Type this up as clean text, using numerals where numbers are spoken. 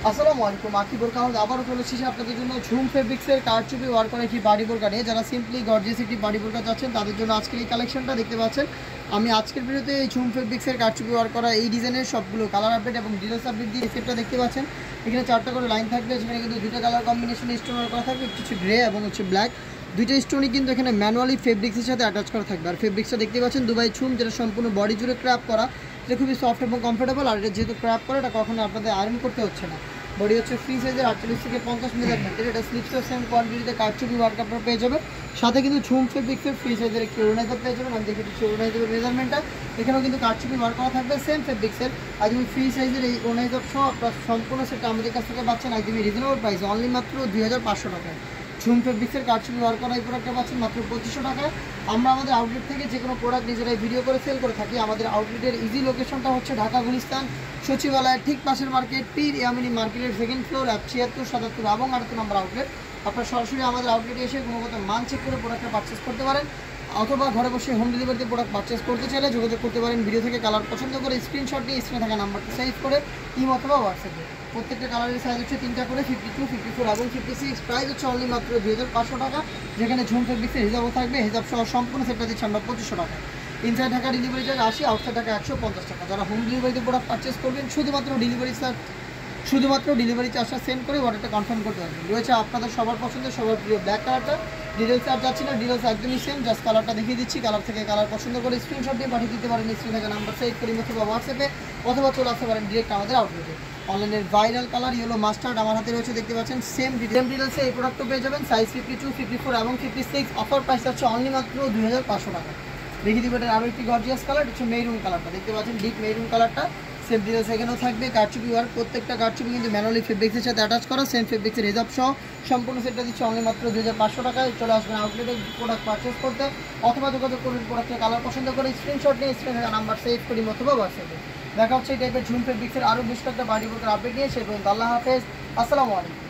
আসসালামু আলাইকুম, আকিব বোরকা আবারও চলে এসেছি আপনাদের জন্য ঝুম ফেব্রিক্সের কারচুপি ওয়ার করা একটি বাড়ি বোরকা নিয়ে। যারা সিম্পলি গর্জিয়াস একটি বাড়ি বোরকা চাচ্ছেন তাদের জন্য আজকের এই কালেকশনটা দেখতে পাচ্ছেন। আমি আজকের ভিডিওতে এই ঝুম ফেব্রিক্সের কারচুপি ওয়ার করা এই ডিজাইনের সবগুলো কালার আপডেট এবং ডিটেলস আপডেট দিয়ে সেটটা দেখতে পাচ্ছেন। এখানে 4টা করে লাইন থাকবে, যেখানে কিন্তু 2টা কালার কম্বিনেশনে স্টোন ওয়ার করা থাকবে, কিছু গ্রে এবং ব্ল্যাক। 2টা স্টোনই কিন্তু এখানে ম্যানুয়ালি ফেব্রিক্সের সাথে অ্যাটাচ করা থাকবে। আর ফেব্রিক্সটা দেখতে পাচ্ছেন দুবাই ঝুম, যেটা সম্পূর্ণ বডি জুড়ে ক্র্যাপ করা, এটা খুবই সফট এবং কমফোর্টেবল। আর এটা যেহেতু ক্র্যাপ করা, এটা কখনো আপনাদের আয়রন করতে হচ্ছে না। বডি হচ্ছে ফ্রি সাইজের 48 থেকে 50 মেজারমেন্টের। এটা স্লিপসের সেম কোয়ান্টিটিতে কারচুপি ওয়ার্ক আপনারা পেয়ে যাবে। সাথে কিন্তু ঝুম ফেব্রিক্সের ফ্রি সাইজের একটি ওড়নাইজার পেয়ে যাবেন। আমি দেখে দিচ্ছি ওড়নাইজারের মেজারমেন্টটা। এখানেও কিন্তু কারচুপি ওয়ার্ক করা থাকবে সেম ফেব্রিক্সের। একদমই ফ্রি সাইজের এই ওড়নাইজার সহ আপনার সম্পূর্ণ সেটটা আমাদের কাছ থেকে পাচ্ছেন একদমই রিজনেবল প্রাইসে, অনলি মাত্র 2500 টাকায়। ঝুম ফেব্রিক্সের কারচুপি ওয়ার্ক করা এই প্রোডাক্টটা পাচ্ছেন মাত্র 2500 টাকায়। আমরা আমাদের আউটলেট থেকে যে কোনো প্রোডাক্ট নিজেরাই ভিডিও করে সেল করে থাকি। আমাদের আউটলেটের ইজি লোকেশনটা হচ্ছে ঢাকা গুলিস্তান সচিবালয়ের ঠিক পাশের মার্কেট, পীর ইয়ামিনী মার্কেটের সেকেন্ড ফ্লোর, 76, 77 এবং 78 নম্বর আউটলেট। আপনারা সরাসরি আমাদের আউটলেটে এসে গুণগত মান চেক করে প্রোডাক্টটা পারচেস করতে পারেন, অথবা ঘরে বসে হোম ডেলিভারিতে প্রোডাক্ট পারচেস করতে চাইলে যোগাযোগ করতে পারেন। ভিডিও থেকে কালার পছন্দ করে স্ক্রিনশট নিয়ে স্ক্রিনে থাকা নাম্বারটা সেভ করে ইমো অথবা হোয়াটসঅ্যাপে। প্রত্যেকটা কালারের সাইজ হচ্ছে 3টা করে, 52, 54 এবং 56। প্রাইস হচ্ছে অনলি মাত্র 2500 টাকা, যেখানে ঝুম ফেব্রিক্সের হিজাবও থাকবে। হিজাব সহ সম্পূর্ণ সেটটা দিচ্ছে আমরা 2500 টাকা। Inside Dhaka delivery charge 80, outside Dhaka 150 টাকা। যারা হোম ডেলিভারিতে প্রোডাক্ট পারচেস করবেন শুধুমাত্র ডেলিভারি চার্জটা সেন্ড করে অর্ডারটা কনফার্ম করতে পারবেন। রয়েছে আপনাদের সবার পছন্দের সবার প্রিয় ব্ল্যাক কালারটা। ডিটেলস আর যাচ্ছি না, ডিটেলস একদমই সেম, জাস্ট কালারটা দেখিয়ে দিচ্ছি। কালার থেকে কালার পছন্দ করে স্ক্রিনশট দিয়ে পাঠিয়ে দিতে পারেন স্ক্রিন থেকে নাম্বার সেভ করে অথবা হোয়াটসঅ্যাপে, অথবা চলে আসতে পারেন ডিরেক্ট আমাদের আউটলেটে। অনলাইনের ভাইরাল কালার ইয়েলো মাস্টার্ড আমার হাতে রয়েছে, দেখতে পাচ্ছেন। সেম ডিটেলসে এই প্রোডাক্টও পেয়ে যাবেন, সাইজ 52, 54 এবং 56। অফার প্রাইস হচ্ছে অনলি মাত্র 2500 টাকা। দেখিয়ে দিব এটার আরও একটি গর্জিয়াস কালার, হচ্ছে মেরুন কালারটা, দেখতে পাচ্ছেন ডিপ মেরুন কালারটা। সেম ডিটেলস এখানেও থাকবে। কারচুপি ওয়ার্ক, প্রত্যেকটা কারচুপি কিন্তু ম্যানুয়ালি ফেব্রিক্সের সাথে অ্যাটাচ করা, সেম ফেব্রিক্সের হিজাব সহ সম্পূর্ণ সেটটা দিচ্ছে অনলি মাত্র 2500 টাকায়। চলে আসবেন আউটলেটে প্রোডাক্ট পারচেস করতে, অথবা যোগাযোগ করবেন প্রোডাক্টের কালার পছন্দ করে স্ক্রিনশট নিয়ে স্ক্রিনে নাম্বার সেভ করি অথবা হোয়াটসঅ্যাপে। দেখা হচ্ছে এই টাইপের ঝুম ফেব্রিক্সের আরও বেশ কয়েকটা বাড়ি বোর্ডের আপডেট নিয়ে। সে পর্যন্ত আল্লাহ হাফেজ, আসসালামু আলাইকুম।